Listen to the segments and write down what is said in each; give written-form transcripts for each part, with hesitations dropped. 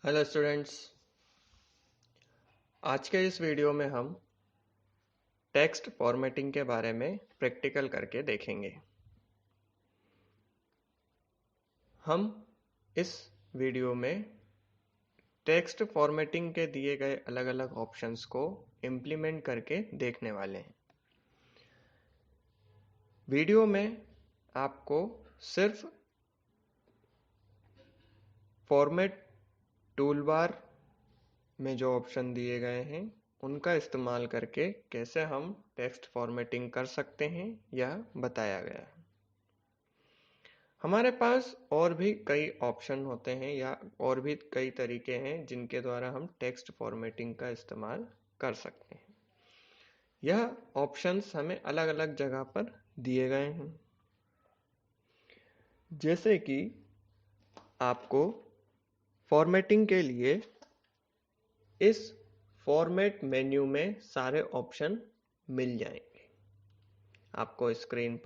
Hello students. आज के इस वीडियो में हम टेक्स्ट फॉर्मेटिंग के बारे में प्रैक्टिकल करके देखेंगे। हम इस वीडियो में टेक्स्ट फॉर्मेटिंग के दिए गए अलग अलग ऑप्शंस को इम्प्लीमेंट करके देखने वाले हैं। वीडियो में आपको सिर्फ फॉर्मेट टूलबार में जो ऑप्शन दिए गए हैं उनका इस्तेमाल करके कैसे हम टेक्स्ट फॉर्मेटिंग कर सकते हैं यह बताया गया है। हमारे पास और भी कई ऑप्शन होते हैं या और भी कई तरीके हैं जिनके द्वारा हम टेक्स्ट फॉर्मेटिंग का इस्तेमाल कर सकते हैं। यह ऑप्शंस हमें अलग अलग जगह पर दिए गए हैं, जैसे कि आपको फॉर्मेटिंग के लिए इस फॉर्मेट मेन्यू में सारे ऑप्शन मिल जाएंगे। आपको स्क्रीन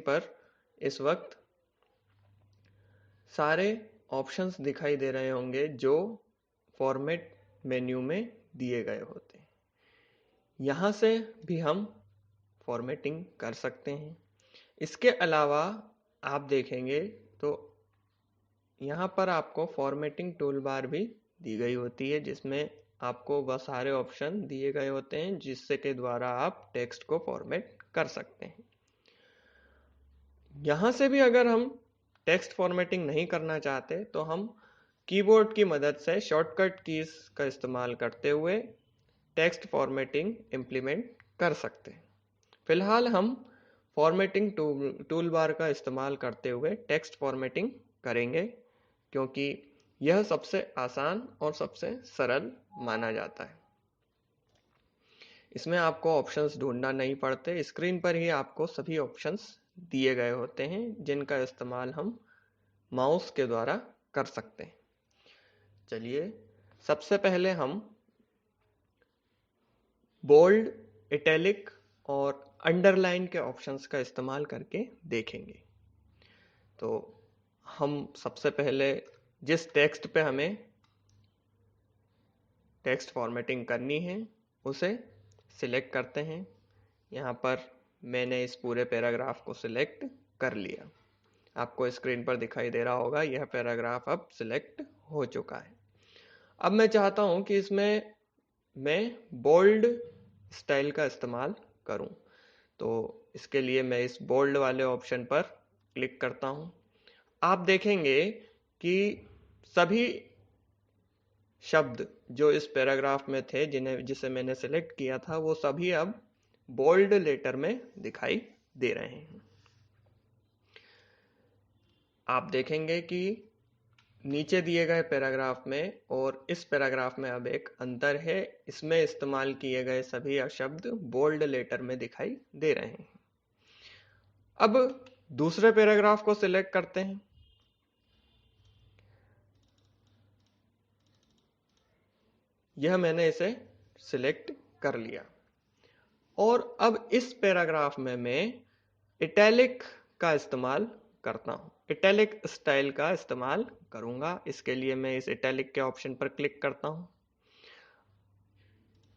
पर इस वक्त सारे ऑप्शंस दिखाई दे रहे होंगे जो फॉर्मेट मेन्यू में दिए गए होते हैं। यहाँ से भी हम फॉर्मेटिंग कर सकते हैं। इसके अलावा आप देखेंगे तो यहाँ पर आपको फॉर्मेटिंग टूल बार भी दी गई होती है, जिसमें आपको वह सारे ऑप्शन दिए गए होते हैं जिससे के द्वारा आप टेक्स्ट को फॉर्मेट कर सकते हैं। यहाँ से भी अगर हम टेक्स्ट फॉर्मेटिंग नहीं करना चाहते तो हम कीबोर्ड की मदद से शॉर्टकट कीज का इस्तेमाल करते हुए टेक्स्ट फॉर्मेटिंग इम्प्लीमेंट कर सकते हैं। फिलहाल हम फॉर्मेटिंग टूल बार का इस्तेमाल करते हुए टेक्स्ट फॉर्मेटिंग करेंगे, क्योंकि यह सबसे आसान और सबसे सरल माना जाता है। इसमें आपको ऑप्शंस ढूंढना नहीं पड़ते, स्क्रीन पर ही आपको सभी ऑप्शंस दिए गए होते हैं जिनका इस्तेमाल हम माउस के द्वारा कर सकते हैं। चलिए, सबसे पहले हम बोल्ड, इटैलिक और अंडरलाइन के ऑप्शंस का इस्तेमाल करके देखेंगे। तो हम सबसे पहले जिस टेक्स्ट पे हमें टेक्स्ट फॉर्मेटिंग करनी है उसे सिलेक्ट करते हैं। यहाँ पर मैंने इस पूरे पैराग्राफ को सिलेक्ट कर लिया। आपको स्क्रीन पर दिखाई दे रहा होगा यह पैराग्राफ अब सिलेक्ट हो चुका है। अब मैं चाहता हूँ कि इसमें मैं बोल्ड स्टाइल का इस्तेमाल करूँ, तो इसके लिए मैं इस बोल्ड वाले ऑप्शन पर क्लिक करता हूँ। आप देखेंगे कि सभी शब्द जो इस पैराग्राफ में थे जिसे मैंने सिलेक्ट किया था वो सभी अब बोल्ड लेटर में दिखाई दे रहे हैं। आप देखेंगे कि नीचे दिए गए पैराग्राफ में और इस पैराग्राफ में अब एक अंतर है। इसमें इस्तेमाल किए गए सभी शब्द बोल्ड लेटर में दिखाई दे रहे हैं। अब दूसरे पैराग्राफ को सिलेक्ट करते हैं। यह मैंने इसे सिलेक्ट कर लिया और अब इस पैराग्राफ में मैं इटैलिक का इस्तेमाल करता हूं, इटैलिक स्टाइल का इस्तेमाल करूंगा। इसके लिए मैं इस इटैलिक के ऑप्शन पर क्लिक करता हूं।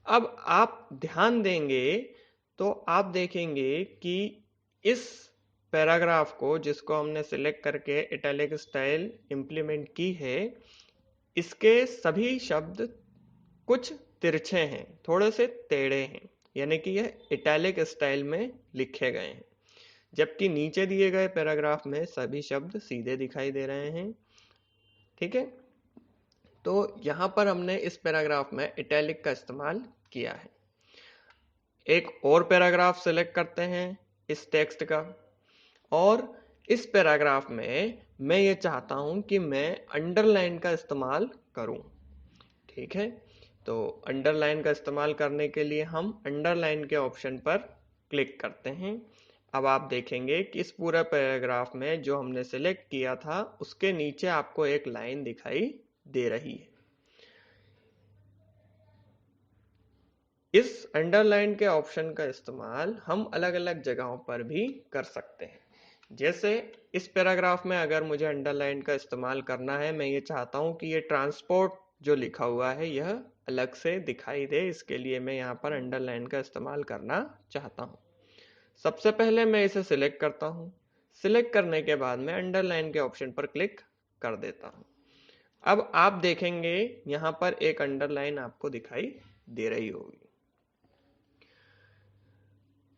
अब आप ध्यान देंगे तो आप देखेंगे कि इस पैराग्राफ को जिसको हमने सिलेक्ट करके इटैलिक स्टाइल इंप्लीमेंट की है, इसके सभी शब्द कुछ तिरछे हैं, थोड़े से टेढ़े हैं, यानी कि यह इटैलिक स्टाइल में लिखे गए हैं, जबकि नीचे दिए गए पैराग्राफ में सभी शब्द सीधे दिखाई दे रहे हैं। ठीक है, तो यहां पर हमने इस पैराग्राफ में इटैलिक का इस्तेमाल किया है। एक और पैराग्राफ सेलेक्ट करते हैं इस टेक्स्ट का, और इस पैराग्राफ में मैं ये चाहता हूं कि मैं अंडरलाइन का इस्तेमाल करूं। ठीक है, तो अंडरलाइन का इस्तेमाल करने के लिए हम अंडरलाइन के ऑप्शन पर क्लिक करते हैं। अब आप देखेंगे कि इस पूरा पैराग्राफ में जो हमने सेलेक्ट किया था उसके नीचे आपको एक लाइन दिखाई दे रही है। इस अंडरलाइन के ऑप्शन का इस्तेमाल हम अलग अलग जगहों पर भी कर सकते हैं। जैसे इस पैराग्राफ में अगर मुझे अंडरलाइन का इस्तेमाल करना है, मैं ये चाहता हूं कि ये ट्रांसपोर्ट जो लिखा हुआ है यह अलग से दिखाई दे, इसके लिए मैं यहाँ पर अंडरलाइन का इस्तेमाल करना चाहता हूँ। सबसे पहले मैं इसे सिलेक्ट करता हूँ। सिलेक्ट करने के बाद मैं अंडरलाइन के ऑप्शन पर क्लिक कर देता हूँ। अब आप देखेंगे यहाँ पर एक अंडरलाइन आपको दिखाई दे रही होगी।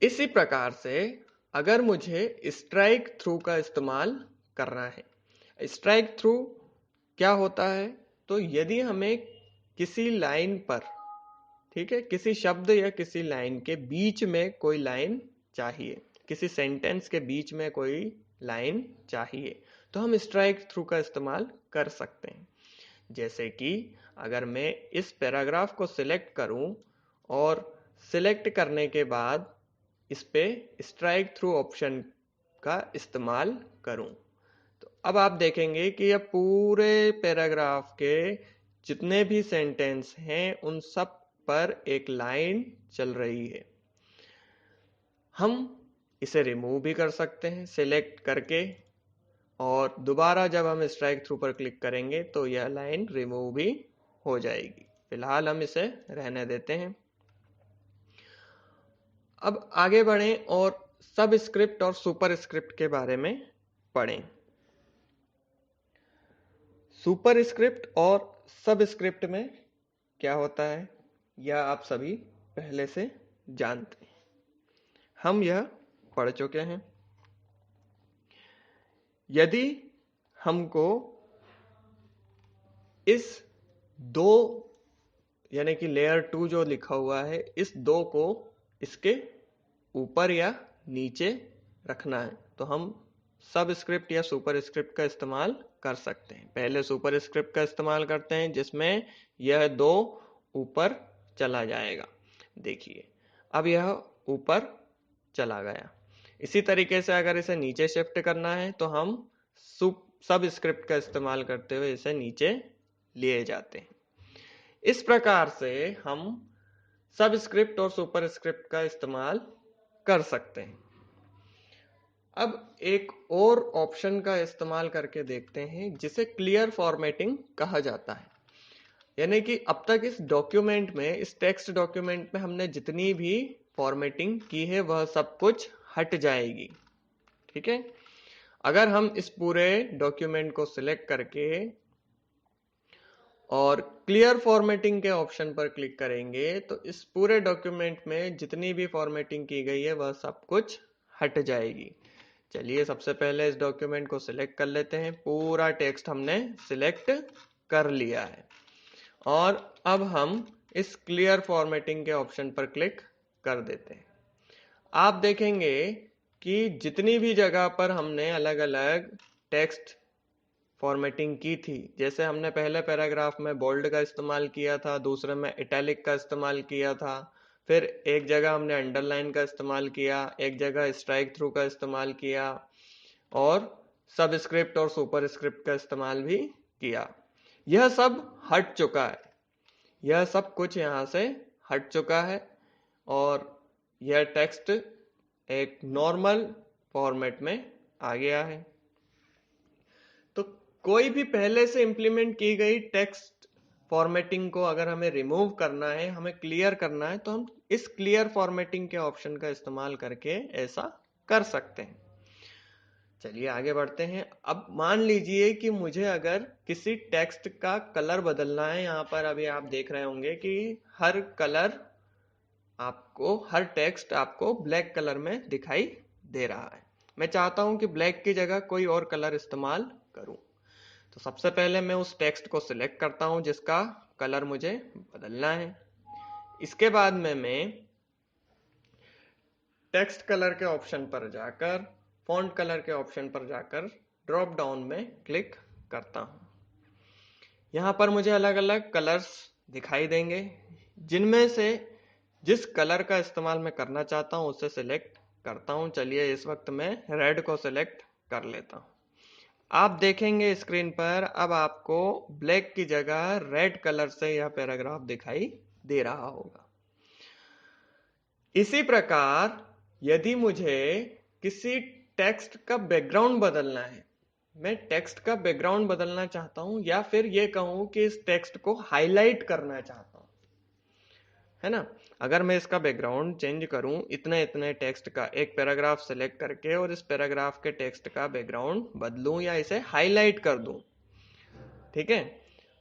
इसी प्रकार से अगर मुझे स्ट्राइक थ्रू का इस्तेमाल करना है, स्ट्राइक थ्रू क्या होता है, तो यदि हमें किसी लाइन पर, ठीक है, किसी शब्द या किसी लाइन के बीच में कोई लाइन चाहिए, किसी सेंटेंस के बीच में कोई लाइन चाहिए, तो हम स्ट्राइक थ्रू का इस्तेमाल कर सकते हैं। जैसे कि अगर मैं इस पैराग्राफ को सिलेक्ट करूं और सिलेक्ट करने के बाद इस पे स्ट्राइक थ्रू ऑप्शन का इस्तेमाल करूं, तो अब आप देखेंगे कि यह पूरे पैराग्राफ के जितने भी सेंटेंस हैं उन सब पर एक लाइन चल रही है। हम इसे रिमूव भी कर सकते हैं सिलेक्ट करके, और दोबारा जब हम स्ट्राइक थ्रू पर क्लिक करेंगे तो यह लाइन रिमूव भी हो जाएगी। फिलहाल हम इसे रहने देते हैं। अब आगे बढ़ें और सब स्क्रिप्ट और सुपर स्क्रिप्ट के बारे में पढ़ें। सुपर स्क्रिप्ट और सब स्क्रिप्ट में क्या होता है यह आप सभी पहले से जानते हैं, हम यह पढ़ चुके हैं। यदि हमको इस दो यानी कि लेयर 2 जो लिखा हुआ है, इस दो को इसके ऊपर या नीचे रखना है, तो हम सब स्क्रिप्ट या सुपर स्क्रिप्ट का इस्तेमाल कर सकते हैं। पहले सुपर स्क्रिप्ट का इस्तेमाल करते हैं जिसमें यह दो ऊपर चला जाएगा। देखिए अब यह ऊपर चला गया। इसी तरीके से अगर इसे नीचे शिफ्ट करना है तो हम सब स्क्रिप्ट का इस्तेमाल करते हुए इसे नीचे लिए जाते हैं। इस प्रकार से हम सब स्क्रिप्ट और सुपर स्क्रिप्ट का इस्तेमाल कर सकते हैं। अब एक और ऑप्शन का इस्तेमाल करके देखते हैं जिसे क्लियर फॉर्मेटिंग कहा जाता है। यानी कि अब तक इस डॉक्यूमेंट में, इस टेक्स्ट डॉक्यूमेंट में हमने जितनी भी फॉर्मेटिंग की है वह सब कुछ हट जाएगी। ठीक है, अगर हम इस पूरे डॉक्यूमेंट को सिलेक्ट करके और क्लियर फॉर्मेटिंग के ऑप्शन पर क्लिक करेंगे तो इस पूरे डॉक्यूमेंट में जितनी भी फॉर्मेटिंग की गई है वह सब कुछ हट जाएगी। चलिए सबसे पहले इस डॉक्यूमेंट को सिलेक्ट कर लेते हैं। पूरा टेक्स्ट हमने सिलेक्ट कर लिया है और अब हम इस क्लियर फॉर्मेटिंग के ऑप्शन पर क्लिक कर देते हैं। आप देखेंगे कि जितनी भी जगह पर हमने अलग अलग टेक्स्ट फॉर्मेटिंग की थी, जैसे हमने पहले पैराग्राफ में बोल्ड का इस्तेमाल किया था, दूसरे में इटैलिक का इस्तेमाल किया था, फिर एक जगह हमने अंडरलाइन का इस्तेमाल किया, एक जगह स्ट्राइक थ्रू का इस्तेमाल किया और सब स्क्रिप्ट और सुपर स्क्रिप्ट का इस्तेमाल भी किया। यह सब हट चुका है, यह सब कुछ यहाँ से हट चुका है और यह टेक्स्ट एक नॉर्मल फॉर्मेट में आ गया है। तो कोई भी पहले से इंप्लीमेंट की गई टेक्स्ट फॉर्मेटिंग को अगर हमें रिमूव करना है, हमें क्लियर करना है, तो हम इस क्लियर फॉर्मेटिंग के ऑप्शन का इस्तेमाल करके ऐसा कर सकते हैं। चलिए आगे बढ़ते हैं। अब मान लीजिए कि मुझे अगर किसी टेक्स्ट का कलर बदलना है, यहाँ पर अभी आप देख रहे होंगे कि हर कलर आपको, हर टेक्स्ट आपको ब्लैक कलर में दिखाई दे रहा है। मैं चाहता हूं कि ब्लैक की जगह कोई और कलर इस्तेमाल करूं, तो सबसे पहले मैं उस टेक्स्ट को सिलेक्ट करता हूं जिसका कलर मुझे बदलना है। इसके बाद में मैं टेक्स्ट कलर के ऑप्शन पर जाकर, फॉन्ट कलर के ऑप्शन पर जाकर ड्रॉप डाउन में क्लिक करता हूं। यहां पर मुझे अलग अलग कलर्स दिखाई देंगे, जिनमें से जिस कलर का इस्तेमाल मैं करना चाहता हूं उसे सिलेक्ट करता हूं। चलिए इस वक्त मैं रेड को सिलेक्ट कर लेता हूं। आप देखेंगे स्क्रीन पर अब आपको ब्लैक की जगह रेड कलर से यह पैराग्राफ दिखाई दे रहा होगा। इसी प्रकार यदि मुझे किसी टेक्स्ट का बैकग्राउंड बदलना है, मैं टेक्स्ट का बैकग्राउंड बदलना चाहता हूं, या फिर ये कहूं कि इस टेक्स्ट को हाईलाइट करना चाहता हूं, है ना। अगर मैं इसका बैकग्राउंड चेंज करूं, इतने इतने टेक्स्ट का एक पैराग्राफ सेलेक्ट करके और इस पैराग्राफ के टेक्स्ट का बैकग्राउंड बदलूं या इसे हाईलाइट कर दूं, ठीक है,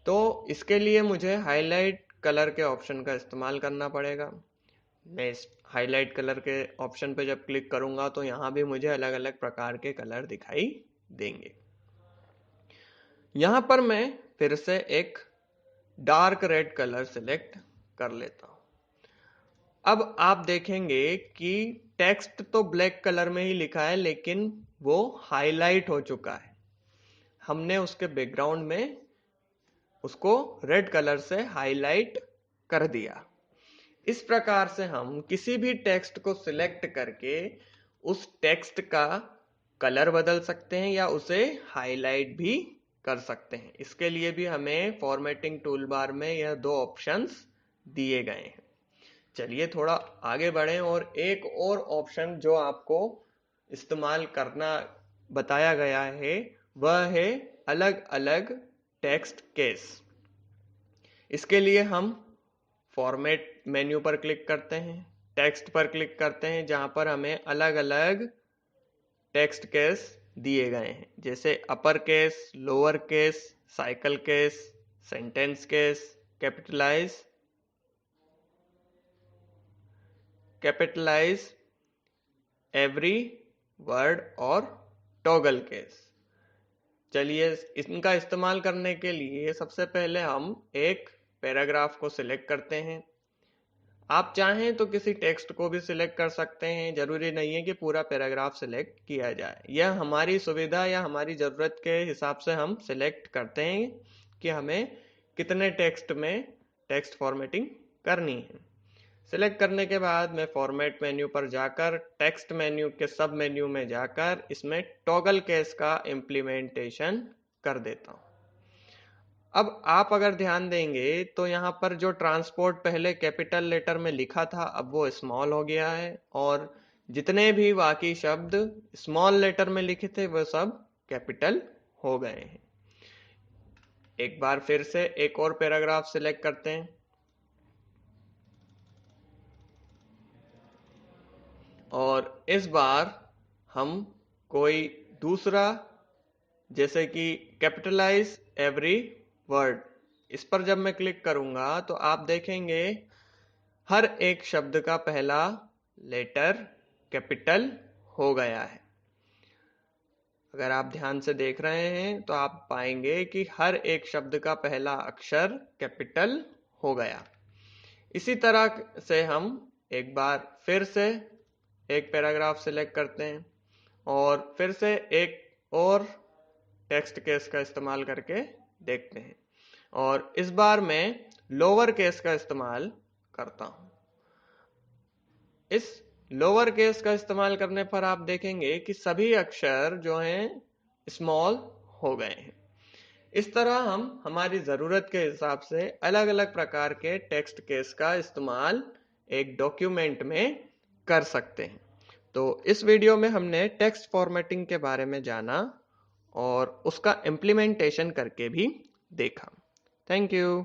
तो इसके लिए मुझे हाईलाइट कलर के ऑप्शन का इस्तेमाल करना पड़ेगा। मैं इस हाईलाइट कलर के ऑप्शन पे जब क्लिक करूंगा तो यहाँ भी मुझे अलग अलग प्रकार के कलर दिखाई देंगे। यहाँ पर मैं फिर से एक डार्क रेड कलर सिलेक्ट कर लेता हूं। अब आप देखेंगे कि टेक्स्ट तो ब्लैक कलर में ही लिखा है, लेकिन वो हाईलाइट हो चुका है। हमने उसके बैकग्राउंड में उसको रेड कलर से हाईलाइट कर दिया। इस प्रकार से हम किसी भी टेक्स्ट को सिलेक्ट करके उस टेक्स्ट का कलर बदल सकते हैं या उसे हाईलाइट भी कर सकते हैं। इसके लिए भी हमें फॉर्मेटिंग टूल बार में यह दो ऑप्शंस दिए गए हैं। चलिए थोड़ा आगे बढ़ें और एक और ऑप्शन जो आपको इस्तेमाल करना बताया गया है वह है अलग अलग टेक्स्ट केस। इसके लिए हम फॉर्मेट मेन्यू पर क्लिक करते हैं, टेक्स्ट पर क्लिक करते हैं, जहां पर हमें अलग अलग टेक्स्ट केस दिए गए हैं, जैसे upper case, lower case, cycle case, sentence case, capitalise every word और टॉगल केस। चलिए इनका इस्तेमाल करने के लिए सबसे पहले हम एक पैराग्राफ को सिलेक्ट करते हैं। आप चाहें तो किसी टेक्स्ट को भी सिलेक्ट कर सकते हैं, जरूरी नहीं है कि पूरा पैराग्राफ सिलेक्ट किया जाए। यह हमारी सुविधा या हमारी जरूरत के हिसाब से हम सिलेक्ट करते हैं कि हमें कितने टेक्स्ट में टेक्स्ट फॉर्मेटिंग करनी है। सिलेक्ट करने के बाद मैं फॉर्मेट मेन्यू पर जाकर टेक्स्ट मेन्यू के सब मेन्यू में जाकर इसमें टॉगल केस का इम्प्लीमेंटेशन कर देता हूं। अब आप अगर ध्यान देंगे तो यहाँ पर जो ट्रांसपोर्ट पहले कैपिटल लेटर में लिखा था अब वो स्मॉल हो गया है, और जितने भी बाकी शब्द स्मॉल लेटर में लिखे थे वो सब कैपिटल हो गए हैं। एक बार फिर से एक और पैराग्राफ सिलेक्ट करते हैं और इस बार हम कोई दूसरा, जैसे कि कैपिटलाइज एवरी वर्ड, इस पर जब मैं क्लिक करूंगा तो आप देखेंगे हर एक शब्द का पहला लेटर कैपिटल हो गया है। अगर आप ध्यान से देख रहे हैं तो आप पाएंगे कि हर एक शब्द का पहला अक्षर कैपिटल हो गया। इसी तरह से हम एक बार फिर से एक पैराग्राफ सिलेक्ट करते हैं और फिर से एक और टेक्स्ट केस का इस्तेमाल करके देखते हैं, और इस बार मैं लोअर केस का इस्तेमाल करता हूं। इस लोअर केस का इस्तेमाल करने पर आप देखेंगे कि सभी अक्षर जो हैं स्मॉल हो गए हैं। इस तरह हम हमारी जरूरत के हिसाब से अलग अलग प्रकार के टेक्स्ट केस का इस्तेमाल एक डॉक्यूमेंट में कर सकते हैं। तो इस वीडियो में हमने टेक्स्ट फॉर्मेटिंग के बारे में जाना और उसका इम्प्लीमेंटेशन करके भी देखा। Thank you.